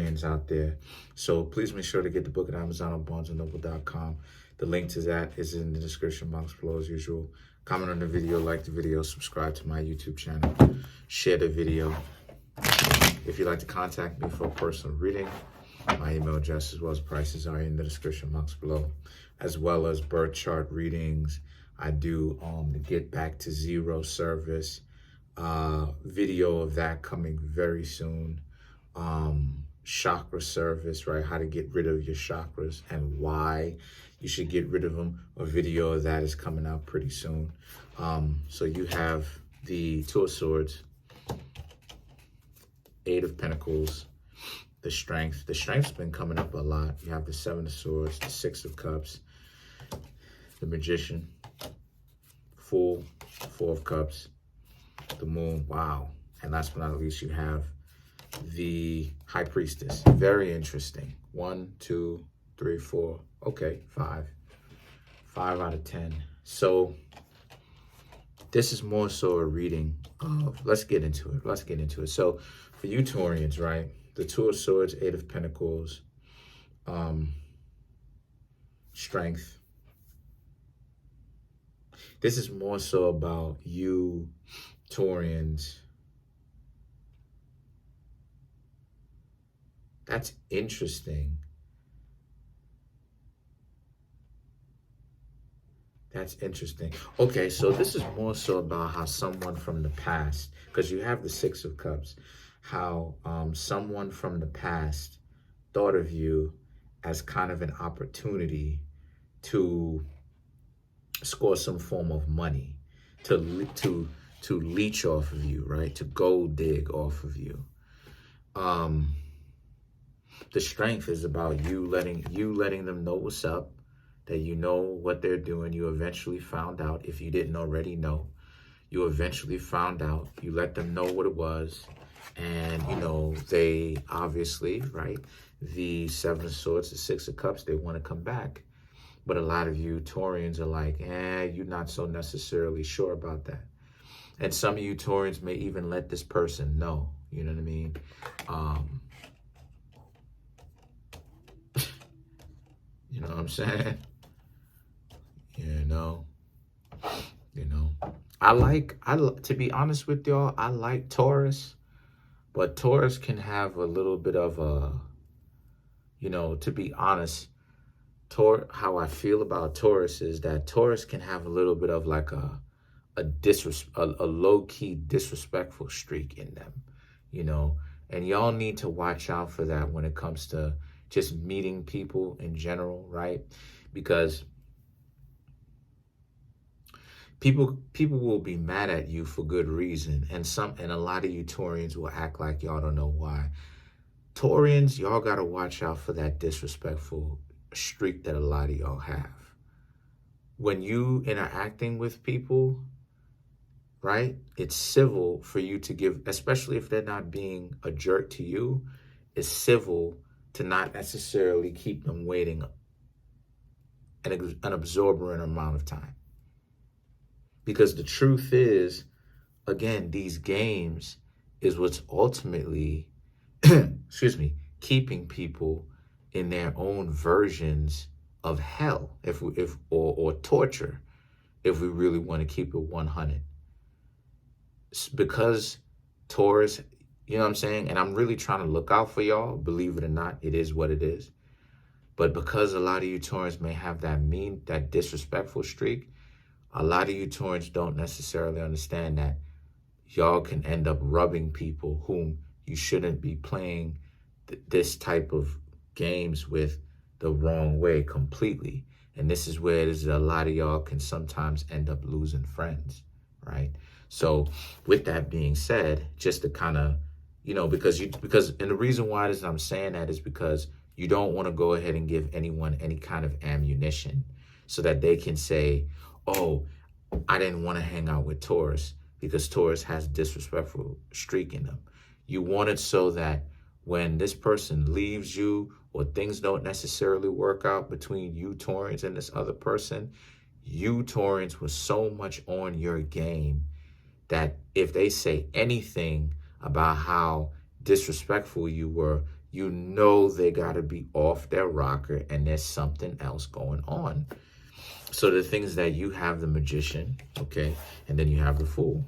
Taurians out there. So please make sure to get the book at Amazon or BarnesandNoble.com. The link to that is in the description box below as usual. Comment on the video, like the video, subscribe to my YouTube channel, share the video. If you'd like to contact me for a personal reading, my email address as well as prices are in the description box below, as well as birth chart readings. I do the Get Back to Zero service, video of that coming very soon. Chakra service, right? How to get rid of your chakras and why you should get rid of them. A video of that is coming out pretty soon. So you have the Two of Swords, Eight of Pentacles, the Strength. The Strength's been coming up a lot. You have the Seven of Swords, the Six of Cups, the Magician, Four of Cups, the Moon. Wow. And last but not least, you have the High Priestess. Very interesting. 1, 2, 3, 4. Okay, 5. 5 out of 10. So this is more so a reading of, let's get into it. So for you Taurians, right? The Two of Swords, Eight of Pentacles, Strength. This is more so about you Taurians. That's interesting. That's interesting. Okay, so this is more so about how someone from the past, because you have the Six of Cups, how someone from the past thought of you as kind of an opportunity to score some form of money, to leech off of you, right? To gold dig off of you. The Strength is about you letting them know what's up, that you know what they're doing. You eventually found out, if you didn't already know. You eventually found out. You let them know what it was. And, you know, they obviously, right, the Seven of Swords, the Six of Cups, they want to come back. But a lot of you Taurians are like, you're not so necessarily sure about that. And some of you Taurians may even let this person know. You know what I mean? You know what I'm saying? You know, to be honest with y'all, I like Taurus, but Taurus can have a little bit of a, you know, to be honest, how I feel about Taurus is that Taurus can have a little bit of like a low-key disrespectful streak in them, you know, and y'all need to watch out for that when it comes to just meeting people in general, right? Because people will be mad at you for good reason, and a lot of you Taurians will act like y'all don't know why. Taurians, y'all gotta watch out for that disrespectful streak that a lot of y'all have. When you interacting with people, right, it's civil for you to give, especially if they're not being a jerk to you, it's civil to not necessarily keep them waiting an absorbent amount of time. Because the truth is, again, these games is what's ultimately, keeping people in their own versions of hell, or torture, if we really want to keep it 100. Because Taurus, you know what I'm saying? And I'm really trying to look out for y'all. Believe it or not, it is what it is. But because a lot of you Taurans may have that disrespectful streak, a lot of you Taurans don't necessarily understand that y'all can end up rubbing people whom you shouldn't be playing this type of games with the wrong way completely. And this is where a lot of y'all can sometimes end up losing friends, right? So with that being said, just to kind of, you know, because and the reason why I'm saying that is because you don't want to go ahead and give anyone any kind of ammunition so that they can say, oh, I didn't want to hang out with Taurus because Taurus has disrespectful streak in them. You want it so that when this person leaves you or things don't necessarily work out between you Taurians and this other person, you Taurians were so much on your game that if they say anything about how disrespectful you were, you know they got to be off their rocker and there's something else going on. So the things that you have the Magician, okay, and then you have the Fool.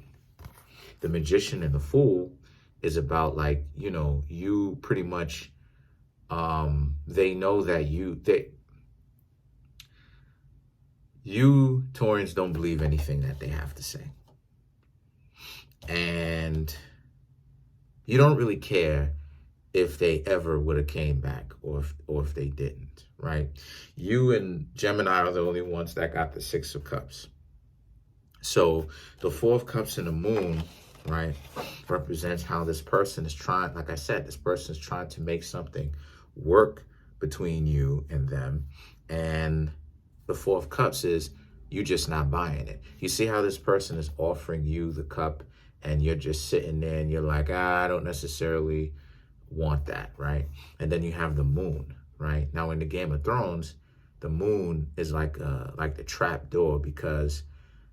The Magician and the Fool is about, like, you know, you pretty much, they know that you Taurians don't believe anything that they have to say. And you don't really care if they ever would have came back or if they didn't, right? You and Gemini are the only ones that got the Six of Cups. So the Four of Cups and the Moon, right, represents how this person is trying, like I said, this person is trying to make something work between you and them. And the Four of Cups is you just not buying it. You see how this person is offering you the cup and you're just sitting there and you're like, I don't necessarily want that, right? And then you have the Moon, right? Now in the Game of Thrones, the Moon is like the trap door, because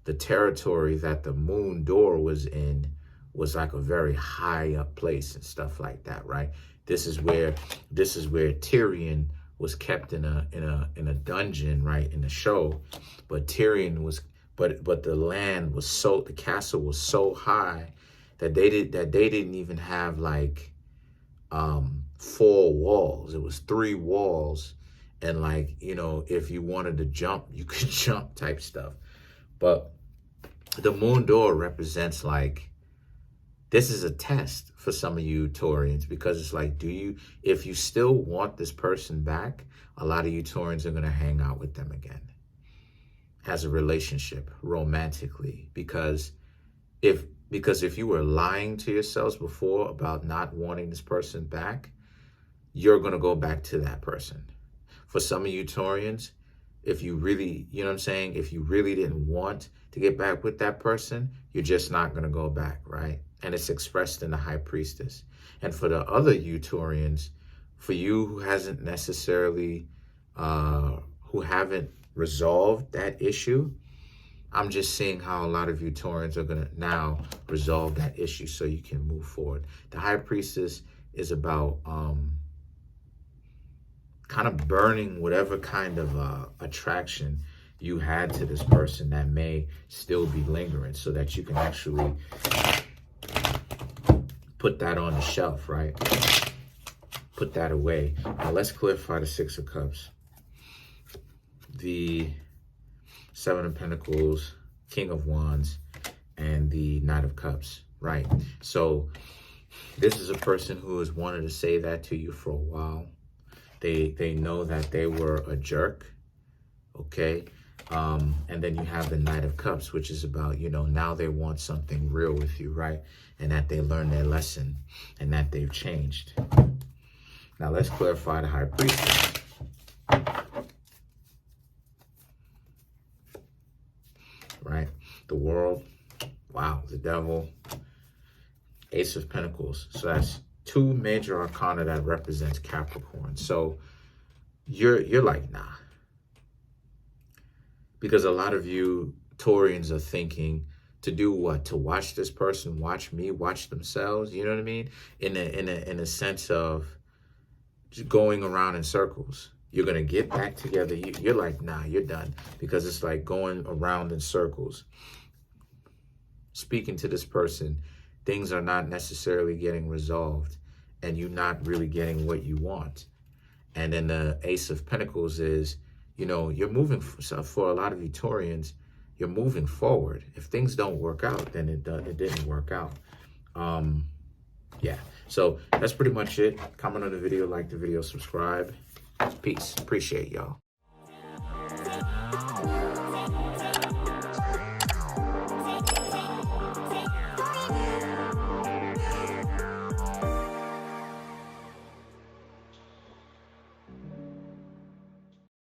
the territory that the Moon door was in was like a very high up place and stuff like that, right? This is where Tyrion was kept in a dungeon, right, in the show. But Tyrion was, but the land was so, the castle was so high that they didn't even have like 4 walls. It was 3 walls, and, like, you know, if you wanted to jump, you could jump type stuff. But the Moon door represents, like, this is a test for some of you Taurians, because it's like, if you still want this person back, a lot of you Taurians are going to hang out with them again as a relationship, romantically, because if you were lying to yourselves before about not wanting this person back, you're going to go back to that person. For some of you Taurians, if you really, you know what I'm saying, if you really didn't want to get back with that person, you're just not going to go back, right? And it's expressed in the High Priestess. And for the other you Taurians, for you who hasn't necessarily, who haven't resolved that issue, I'm just seeing how a lot of you Taurians are going to now resolve that issue so you can move forward. The High Priestess is about kind of burning whatever kind of attraction you had to this person that may still be lingering, so that you can actually put that on the shelf, right? Put that away. Now let's clarify the Six of Cups. The Seven of Pentacles, King of Wands, and the Knight of Cups, right? So this is a person who has wanted to say that to you for a while. They know that they were a jerk, okay? And then you have the Knight of Cups, which is about, you know, now they want something real with you, right? And that they learned their lesson and that they've changed. Now let's clarify the High Priestess. Right? The World, wow, the Devil, Ace of Pentacles. So that's 2 major arcana that represents Capricorn. So you're like, nah. Because a lot of you Taurians are thinking to do what? To watch this person, watch me, watch themselves. You know what I mean? In a sense of just going around in circles. You're going to get back together. You're like, nah, you're done. Because it's like going around in circles. Speaking to this person, things are not necessarily getting resolved. And you're not really getting what you want. And then the Ace of Pentacles is, you know, you're moving, for a lot of you Taurians, you're moving forward. If things don't work out, then it didn't work out. Yeah, so that's pretty much it. Comment on the video, like the video, subscribe. Peace. Appreciate y'all.